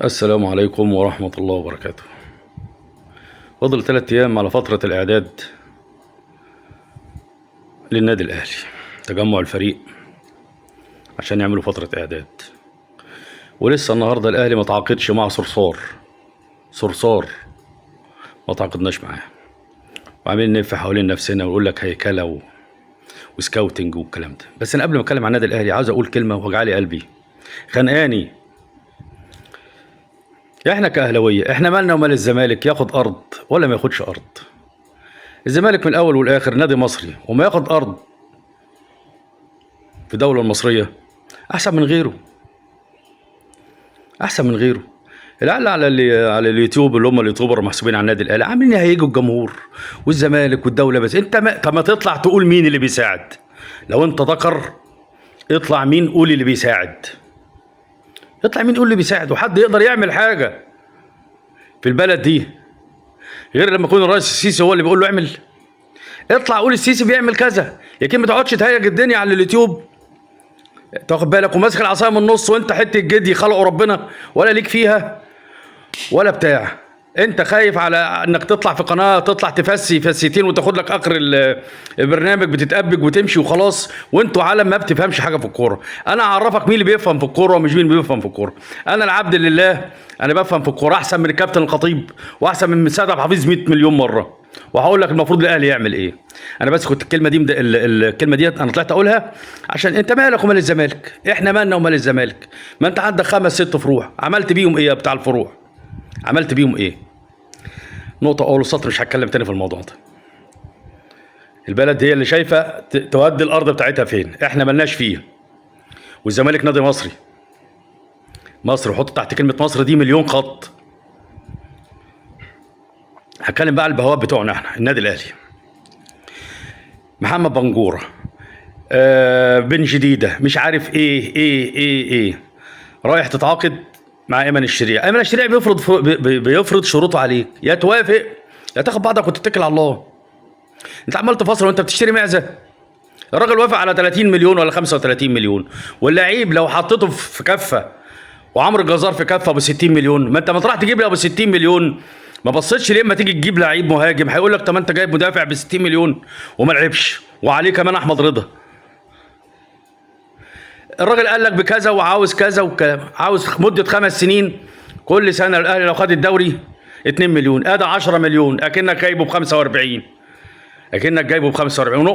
السلام عليكم ورحمة الله وبركاته. فضل 3 أيام على فترة الإعداد للنادي الأهلي، تجمع الفريق عشان يعملوا فترة إعداد. ولسه النهاردة الأهلي ما تعاقدش مع صرصار ما تعاقدناش معاه، وعاملين نلف حوالين نفسنا ونقول لك هيكلة وسكاوتنج والكلام ده. بس أنا قبل ما أتكلم عن النادي الأهلي عاوز أقول كلمة وجعلي قلبي خانقاني. احنا كأهلاوية احنا مالنا ومال الزمالك ياخد ارض ولا ما ياخدش ارض؟ الزمالك من الاول والاخر نادي مصري، وما ياخد ارض في الدولة المصرية احسن من غيره، احسن من غيره. العيال على اليوتيوب اللي هم اليوتيوبر محسوبين على النادي الاهلي عاملين يهيجوا الجمهور والزمالك والدولة. بس انت طب ما تطلع تقول مين اللي بيساعد؟ لو انت ذكر اطلع مين قول اللي بيساعد، يطلع مين يقول اللي بيساعد. وحد يقدر يعمل حاجه في البلد دي غير لما يكون الرئيس السيسي هو اللي بيقول له اعمل؟ اطلع قول السيسي بيعمل كذا، لكن ما تقعدش تهيج الدنيا على اليوتيوب تاخد بالك وماسك العصايه من النص وانت حته جدي خلقه ربنا ولا ليك فيها ولا بتاع. انت خايف على انك تطلع في قناه تطلع تفسي فسيتين وتاخد لك اخر البرنامج بتتأبج وتمشي وخلاص، وانتوا عالم ما بتفهمش حاجه في الكوره. انا اعرفك مين اللي بيفهم في الكوره ومش مين اللي بيفهم في الكوره. انا العبد لله، انا بفهم في الكوره احسن من الكابتن الخطيب واحسن من سيد عبد الحفيظ 100 مليون مره. وهقول لك المفروض الاهلي يعمل ايه. انا بس كنت الكلمه دي انا طلعت اقولها عشان انت مالك ومال الزمالك؟ احنا مالنا ومال الزمالك؟ ما انت عندك 5 6 فروع، عملت بيهم ايه يا بتاع الفروع؟ عملت بيهم ايه؟ نقطة أول سطر، مش هتكلم تاني في الموضوع ده. البلد هي اللي شايفة تودي الأرض بتاعتها فين، إحنا ملناش فيه. والزمالك نادي مصري، مصر، وحط تحت كلمة مصر دي مليون خط. هتكلم بقى على البواب بتوعنا إحنا النادي الأهلي. محمد بنجورة بن جديدة مش عارف إيه رايح تتعاقد مع ايمن الشريع. ايمن الشريع بيفرض شروطه عليك، يا توافق يا تاخد بعضك وتتكل على الله. انت عمال تفاصل وانت بتشتري معزه. الراجل وافق على 30 مليون ولا 35 مليون، واللعيب لو حطيته في كفه وعمرو الجزار في كفه ب 60 مليون، ما انت ما تروح تجيب له ابو 60 مليون. ما بصيتش ليه اما تيجي تجيب لعيب مهاجم هيقول لك طب ما انت جايب مدافع ب 60 مليون وما لعبش وعليه كمان احمد رضا. الراجل قال لك بكذا وعاوز كذا وكلام، عاوز مده 5 سنين، كل سنه الاهلي لو خد الدوري 2 مليون، ادي 10 مليون، اكنك جايبه ب 45، اكنك جايبه ب 45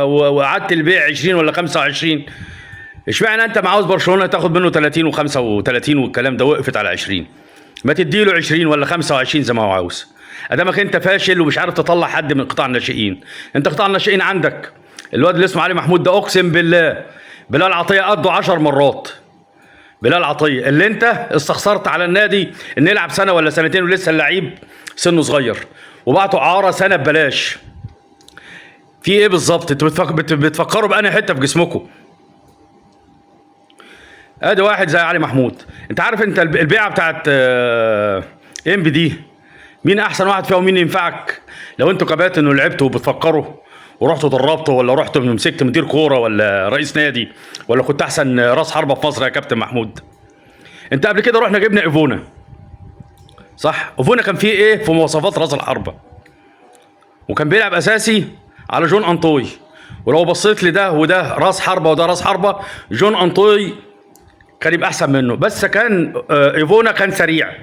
وقعدت البيع 20 ولا 25. اشمعنى انت عاوز برشلونه تاخد منه 30 و35 والكلام ده وقفت على 20؟ ما تديله 20 ولا 25 زي ما هو عاوز، ادامك انت فاشل ومش عارف تطلع حد من قطاع الناشئين. انت قطاع الناشئين عندك الواد اللي اسمه علي محمود ده، اقسم بالله بلال عطيه قده 10 مرات. بلال عطيه اللي انت استخسرت على النادي ان يلعب سنه ولا سنتين ولسه اللعيب سنه صغير، وبعته اعاره سنه ببلاش. في ايه بالظبط؟ انتوا بتفكروا بأنهي حته في جسمكم؟ ادي واحد زي علي محمود. انت عارف انت البيعه بتاعت انبي دي مين احسن واحد فيها ومين ينفعك؟ لو انتوا كباتن ولعبتوا وبتفكروا ورحتوا دربتوا ولا رحتوا مسكت مدير كوره ولا رئيس نادي ولا كنت احسن راس حربه في مصر يا كابتن محمود. انت قبل كده رحنا جبنا ايفونا، صح؟ ايفونا كان فيه ايه في مواصفات راس الحربه؟ وكان بيلعب اساسي على جون انطوي. ولو بصيت لده وده راس حربه وده راس حربه، جون انطوي كان يبقى احسن منه، بس كان ايفونا كان سريع.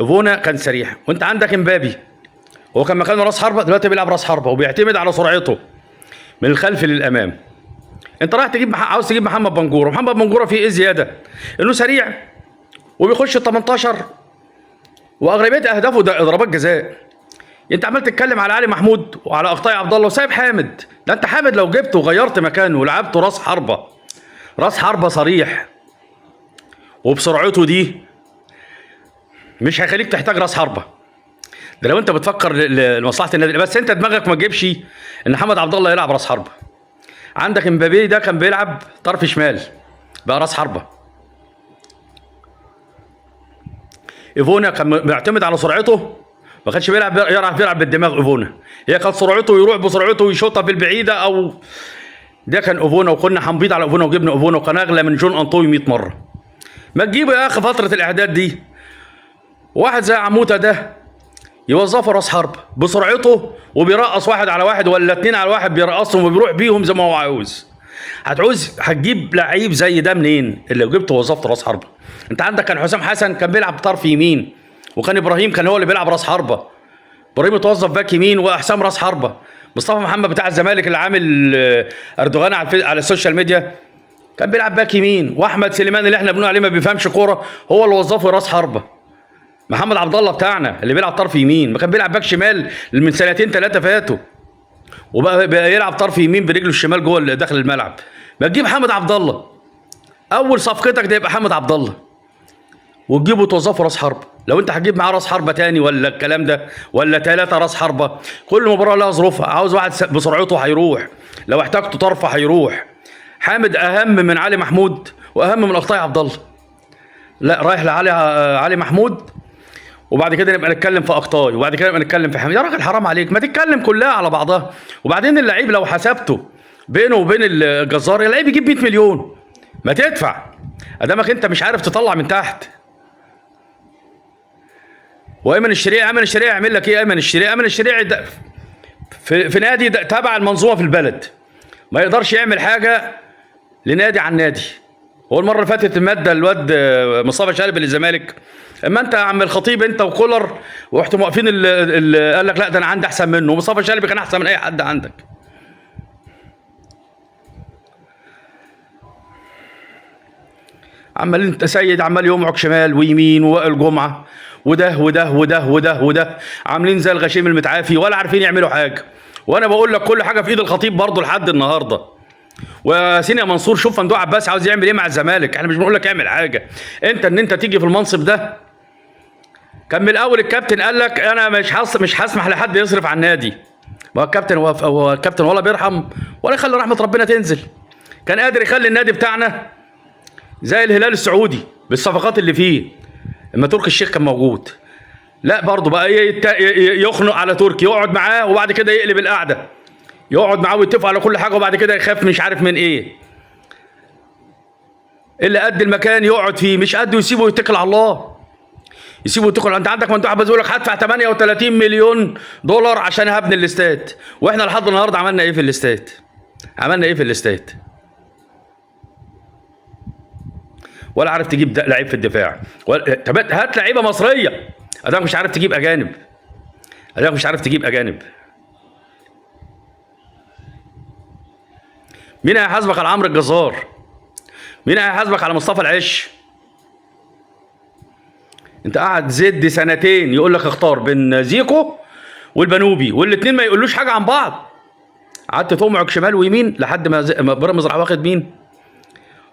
ايفونا كان سريع. وانت عندك امبابي هو كان مكانه راس حربه، دلوقتي بيلعب راس حربه وبيعتمد على سرعته من الخلف للامام. انت رايح تجيب عاوز تجيب محمد بنجوره. محمد بنجوره فيه ايه زياده؟ انه سريع وبيخش ال 18 واغلبيه اهدافه ده اضرابات جزاء. انت عمال تتكلم على علي محمود وعلى اخطاء عبد الله وسايب حامد. ده انت حامد لو جبته وغيرت مكانه ولعبته راس حربه، راس حربه صريح وبسرعته دي مش هيخليك تحتاج راس حربه. ده لو انت بتفكر لمصلحه النادي، بس انت دماغك ما تجيبش ان محمد عبد الله يلعب راس حربه. عندك امبابي ده كان بيلعب طرف شمال بقى راس حربه. ايفونا كان بيعتمد على سرعته، ما كانش يعرف يلعب بالدماغ. ايفونا هي كانت سرعته يروح بسرعته ويشوطها في البعيده، او ده كان ايفونا. وكنا هنبيض على ايفونا وجبنا ايفونا وكان اغلى من جون انطوي 100 مره. ما تجيبوا يا اخي فتره الاعداد دي واحد زي عموته ده يوظفه راس حرب بسرعته، وبيرقص واحد على واحد ولا اتنين على واحد بيرقصهم وبيروح بيهم زي ما هو عاوز. هتجيب لعيب زي ده منين اللي لو جبته وظفته راس حربه؟ انت عندك كان حسام حسن كان بيلعب طرف يمين، وكان ابراهيم كان هو اللي بيلعب راس حربه. ابراهيم اتوظف باك يمين واحسام راس حربه. مصطفى محمد بتاع الزمالك اللي عامل اردوغان على السوشيال ميديا كان بيلعب باك يمين، واحمد سليمان اللي احنا بنقول عليه ما بيفهمش كوره هو اللي وظفه راس حربه. محمد عبد الله بتاعنا اللي بيلعب طرف يمين ما كان بيلعب باك شمال من سنتين ثلاثه فاتوا، وبقى يلعب طرف يمين برجله الشمال جوه داخل الملعب. ما تجيب حمد عبد الله اول صفقتك ده يبقى حمد عبد الله وتجيبه توظفه راس حربه. لو انت هتجيب معاه راس حربه تاني ولا الكلام ده ولا ثلاثه راس حربه، كل مباراه لها ظروفها. عاوز واحد بسرعته هيروح، لو احتاجته طرفه هيروح. حامد اهم من علي محمود واهم من اخطاء عبد الله. لا رايح علي محمود، وبعد كده نبقى نتكلم في اخطاي، وبعد كده نبقى نتكلم في حامد. يا راجل حرام عليك، ما تتكلم كلها على بعضها. وبعدين اللعيب لو حسبته بينه وبين الجزار اللعيب يجيب 100 مليون، ما تدفع ادامك انت مش عارف تطلع من تحت. وايمن الشريعي يعمل لك ايه؟ ايمن الشريعي في نادي تبع المنظومه في البلد، ما يقدرش يعمل حاجه لنادي عن نادي. هو المره اللي فاتت الماده الواد مصطفى شلبي للزمالك، اما انت يا عم الخطيب انت وكولر ورحتوا موقفين اللي قال لك لا ده انا عندي احسن منه، ومصطفى شلبي كان احسن من اي حد عندك. عمال انت سيد عمال يومعك شمال ويمين ووائل جمعه وده وده وده وده وده عاملين زي الغشيم المتعافي ولا عارفين يعملوا حاجه. وانا بقول لك كل حاجه في ايد الخطيب برضه لحد النهارده. وياسين يا منصور شوف ممدوح عباس عاوز يعمل ايه مع الزمالك، احنا مش بنقول لك اعمل حاجه. انت تيجي في المنصب ده كان من الاول الكابتن قال لك انا مش هسمح لحد يصرف على النادي. ما هو الكابتن ولا بيرحم ولا يخلي رحمه ربنا تنزل. كان قادر يخلي النادي بتاعنا زي الهلال السعودي بالصفقات اللي فيه اما تركي الشيخ كان موجود. لا برضه بقى يخنق على تركي، يقعد معاه وبعد كده يقلب القعده، يقعد معاه ويتفقوا على كل حاجه وبعد كده يخاف مش عارف من ايه. اللي قد المكان يقعد فيه، مش قده يسيبه يتكل على الله. يسيبه يتكل. انت عندك ممدوح عباس بيقول لك هدفع 38 مليون دولار عشان هبني الاستاد، واحنا لحد النهارده عملنا ايه في الاستاد؟ ولا عارف تجيب لعيب في الدفاع. طب هات لعيبه مصريه اداك مش عارف تجيب اجانب. مين هيحاسبك على عمرو الجزار؟ مين هيحاسبك على مصطفى العش؟ انت قاعد زد سنتين يقول لك اختار بين زيكو والبنوبي والاثنين ما يقولوش حاجه عن بعض. قعدت تقمعك شمال ويمين لحد ما بيراميدز راح واخد مين؟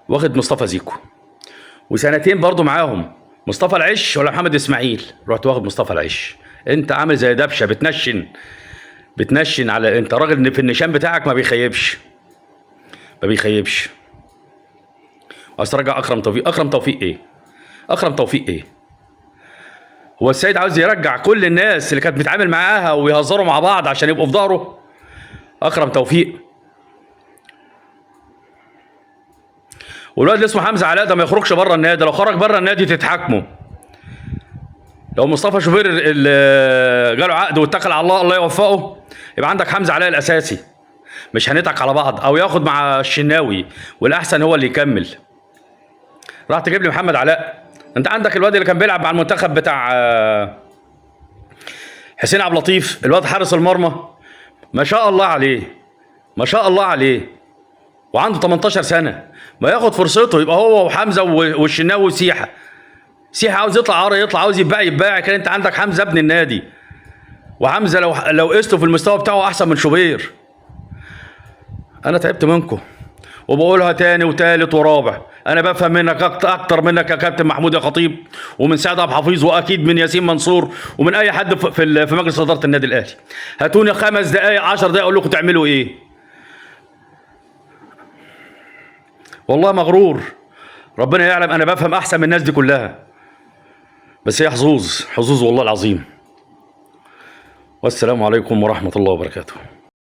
واخد مصطفى زيكو. وسنتين برضو معاهم مصطفى العش ولا محمد اسماعيل، رحت واخد مصطفى العش. انت عامل زي دبشه بتنشن على انت راجل في النشان بتاعك ما بيخيبش. عايز ترجع اكرم توفيق ايه؟ هو السيد عاوز يرجع كل الناس اللي كانت بتتعامل معاها ويهزروا مع بعض عشان يبقوا في ظهره؟ اكرم توفيق والواد اللي اسمه حمزه علاء ده ما يخرجش بره النادي، لو خرج بره النادي تتحاكموا. لو مصطفى شوبير اللي جاله عقد واتكل على الله يوفقه، يبقى عندك حمزه علاء الاساسي، مش هنتعك على بعض، او ياخد مع الشناوي والاحسن هو اللي يكمل. راح تجيب لي محمد علاء. انت عندك الواد اللي كان بيلعب مع المنتخب بتاع حسين عبد اللطيف، الواد حارس المرمى ما شاء الله عليه وعنده 18 سنه، ما ياخد فرصته يبقى هو وحمزه والشناوي وسيحه عاوز يطلع عاري يطلع، عاوز يتباع. كان انت عندك حمزه ابن النادي، وحمزه لو قسته في المستوى بتاعه احسن من شوبير. انا تعبت منكم وبقولها تاني وتالت ورابع. انا بفهم منك اكتر منك يا كابتن محمود يا خطيب، ومن سعد عبد الحفيظ، واكيد من ياسين منصور، ومن اي حد في مجلس اداره النادي الاهلي. هاتوني 5 دقائق 10 دقائق اقول لكم تعملوا ايه. والله مغرور، ربنا يعلم انا بفهم احسن من الناس دي كلها، بس هي حظوظ والله العظيم. والسلام عليكم ورحمه الله وبركاته.